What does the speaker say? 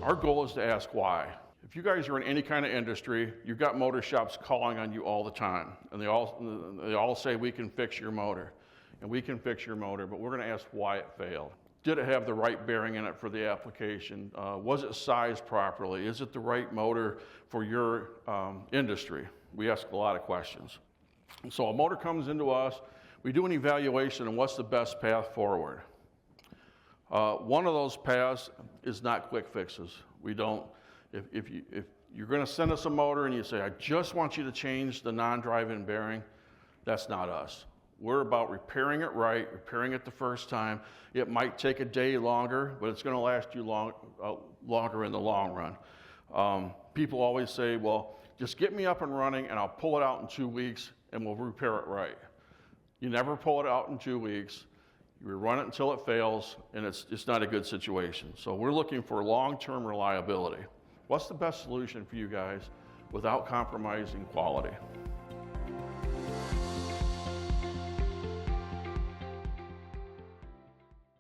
Our goal is to ask why. If you guys are in any kind of industry, you've got motor shops calling on you all the time, and they all say we can fix your motor, and we can fix your motor, but we're going to ask why it failed. Did it have the right bearing in it for the application? Was it sized properly? Is it the right motor for your industry? We ask a lot of questions. So a motor comes into us, we do an evaluation on what's the best path forward. One of those paths is not quick fixes. We don't, if you're going to send us a motor and you say, I just want you to change the non-drive-in bearing, that's not us. We're about repairing it right, repairing it the first time. It might take a day longer, but it's going to last you longer in the long run. People always say, well, just get me up and running and I'll pull it out in 2 weeks and we'll repair it right. You never pull it out in 2 weeks. You run it until it fails, and it's not a good situation. So we're looking for long-term reliability. What's the best solution for you guys without compromising quality?